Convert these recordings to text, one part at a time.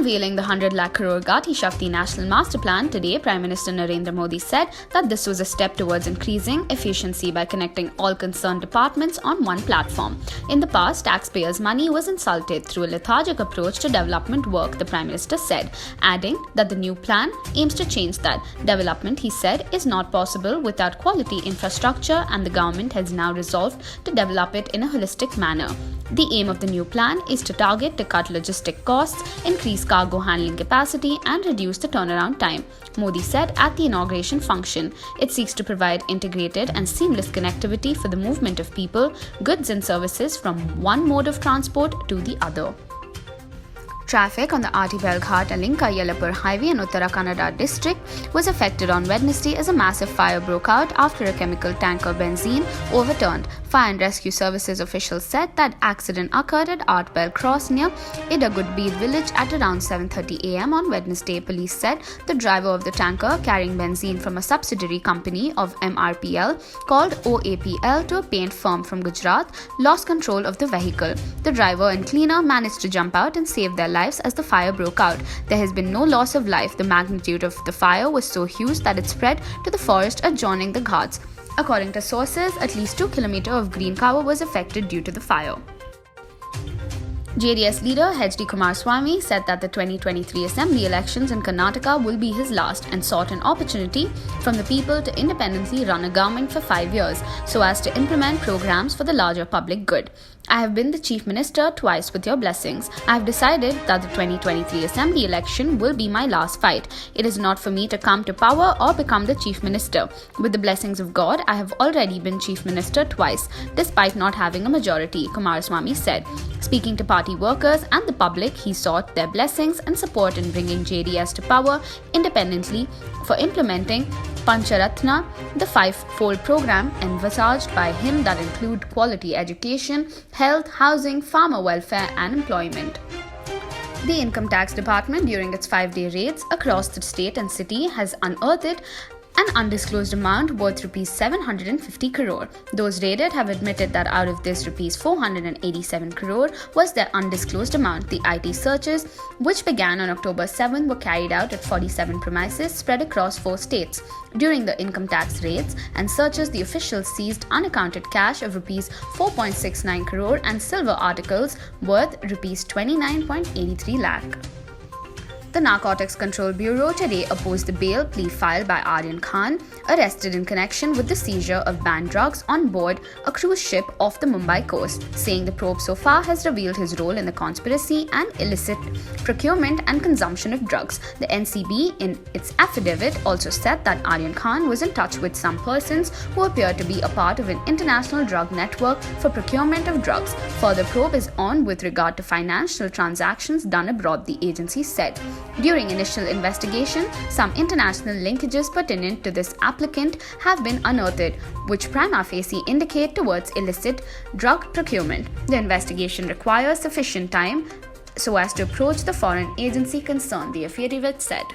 Unveiling the 100 lakh crore Gati Shakti National Master Plan today, Prime Minister Narendra Modi said that this was a step towards increasing efficiency by connecting all concerned departments on one platform. In the past, taxpayers' money was insulted through a lethargic approach to development work, the Prime Minister said, adding that the new plan aims to change that. Development, he said, is not possible without quality infrastructure, and the government has now resolved to develop it in a holistic manner. The aim of the new plan is to target to cut logistic costs, increase cargo handling capacity, and reduce the turnaround time, Modi said at the inauguration function. It seeks to provide integrated and seamless connectivity for the movement of people, goods and services from one mode of transport to the other. Traffic on the Ati-Belghat and Linka-Yellapur highway in Uttara Kannada district was affected on Wednesday as a massive fire broke out after a chemical tanker benzene overturned. Fire and Rescue Services officials said that accident occurred at Art-Bell Cross near Idagudbeed village at around 7:30 am on Wednesday. Police said the driver of the tanker, carrying benzene from a subsidiary company of MRPL called OAPL to a paint firm from Gujarat, lost control of the vehicle. The driver and cleaner managed to jump out and save their lives as the fire broke out. There has been no loss of life. The magnitude of the fire was so huge that it spread to the forest adjoining the ghats. According to sources, at least 2 kilometers of green cover was affected due to the fire. JDS leader H.D. Kumaraswamy said that the 2023 Assembly elections in Karnataka will be his last and sought an opportunity from the people to independently run a government for 5 years so as to implement programs for the larger public good. I have been the Chief Minister twice with your blessings. I have decided that the 2023 Assembly election will be my last fight. It is not for me to come to power or become the Chief Minister. With the blessings of God, I have already been Chief Minister twice, despite not having a majority, Kumaraswamy said. Speaking to party workers and the public, he sought their blessings and support in bringing JDS to power independently for implementing Pancharatna, the five-fold program envisaged by him that include quality education, health, housing, farmer welfare and employment. The Income Tax Department, during its 5-day raids across the state and city, has unearthed an undisclosed amount worth Rs 750 crore. Those raided have admitted that out of this Rs 487 crore was their undisclosed amount. The IT searches, which began on October 7, were carried out at 47 premises spread across 4 states. During the income tax raids and searches, the officials seized unaccounted cash of Rs 4.69 crore and silver articles worth Rs 29.83 lakh. The Narcotics Control Bureau today opposed the bail plea filed by Aryan Khan, arrested in connection with the seizure of banned drugs on board a cruise ship off the Mumbai coast, saying the probe so far has revealed his role in the conspiracy and illicit procurement and consumption of drugs. The NCB, in its affidavit, also said that Aryan Khan was in touch with some persons who appear to be a part of an international drug network for procurement of drugs. Further probe is on with regard to financial transactions done abroad, the agency said. During initial investigation, some international linkages pertinent to this applicant have been unearthed, which prima facie indicate towards illicit drug procurement. The investigation requires sufficient time so as to approach the foreign agency concerned, the affidavit said.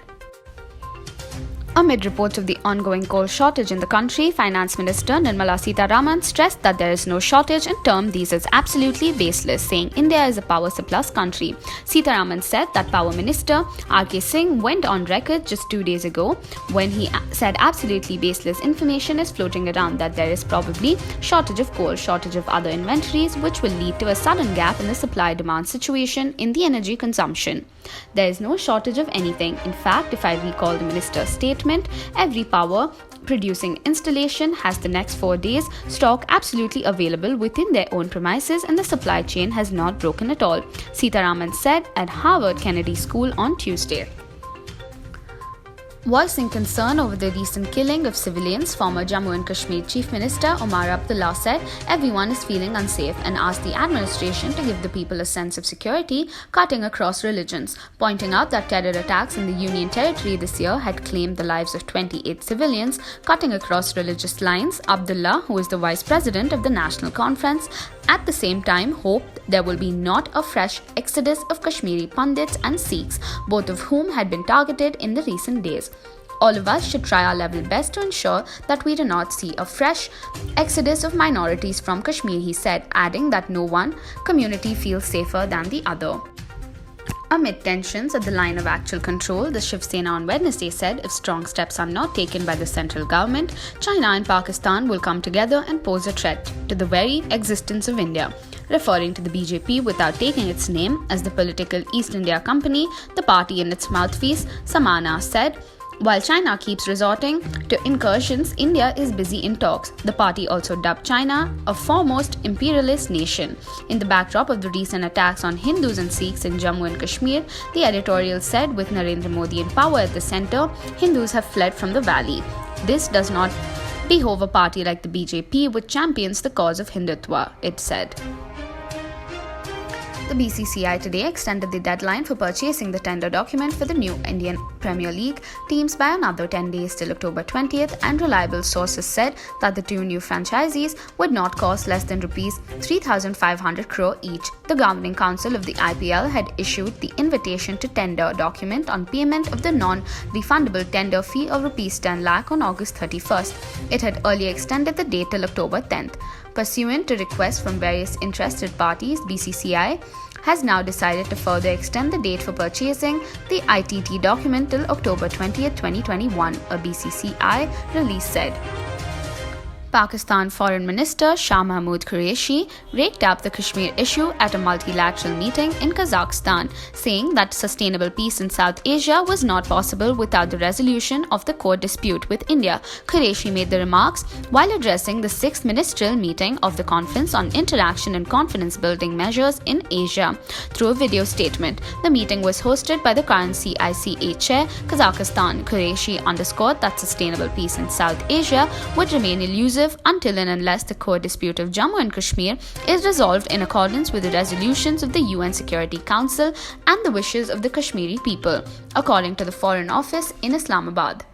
Amid reports of the ongoing coal shortage in the country, Finance Minister Nirmala Sitharaman stressed that there is no shortage and termed these as absolutely baseless, saying India is a power surplus country. Sitharaman said that Power Minister R.K. Singh went on record just 2 days ago when he said absolutely baseless information is floating around that there is probably shortage of coal, shortage of other inventories, which will lead to a sudden gap in the supply-demand situation in the energy consumption. There is no shortage of anything. In fact, if I recall the minister's statement, every power producing installation has the next 4 days stock absolutely available within their own premises and the supply chain has not broken at all, Sitharaman said at Harvard Kennedy School on Tuesday. Voicing concern over the recent killing of civilians, former Jammu and Kashmir Chief Minister Omar Abdullah said everyone is feeling unsafe and asked the administration to give the people a sense of security, cutting across religions, pointing out that terror attacks in the Union Territory this year had claimed the lives of 28 civilians, cutting across religious lines. Abdullah, who is the Vice President of the National Conference, at the same time hoped there will be not a fresh exodus of Kashmiri Pandits and Sikhs, both of whom had been targeted in the recent days. All of us should try our level best to ensure that we do not see a fresh exodus of minorities from Kashmir, he said, adding that no one community feels safer than the other. Amid tensions at the line of actual control, the Shiv Sena on Wednesday said if strong steps are not taken by the central government, China and Pakistan will come together and pose a threat to the very existence of India. Referring to the BJP without taking its name as the political East India Company, the party in its mouthpiece, Samana, said, while China keeps resorting to incursions, India is busy in talks. The party also dubbed China a foremost imperialist nation. In the backdrop of the recent attacks on Hindus and Sikhs in Jammu and Kashmir, the editorial said, with Narendra Modi in power at the center, Hindus have fled from the valley. This does not behove a party like the BJP, which champions the cause of Hindutva, it said. The BCCI today extended the deadline for purchasing the tender document for the new Indian Premier League teams by another 10 days till October 20th, and reliable sources said that the two new franchisees would not cost less than Rs 3,500 crore each. The Governing Council of the IPL had issued the invitation to tender document on payment of the non-refundable tender fee of Rs 10 lakh on August 31st. It had earlier extended the date till October 10th. Pursuant to requests from various interested parties, BCCI has now decided to further extend the date for purchasing the ITT document till October 20th, 2021, a BCCI release said. Pakistan Foreign Minister Shah Mahmood Qureshi raked up the Kashmir issue at a multilateral meeting in Kazakhstan, saying that sustainable peace in South Asia was not possible without the resolution of the core dispute with India. Qureshi made the remarks while addressing the 6th ministerial meeting of the Conference on Interaction and Confidence Building Measures in Asia. Through a video statement, the meeting was hosted by the current CICA chair, Kazakhstan. Qureshi underscored that sustainable peace in South Asia would remain elusive until and unless the core dispute of Jammu and Kashmir is resolved in accordance with the resolutions of the UN Security Council and the wishes of the Kashmiri people, according to the Foreign Office in Islamabad.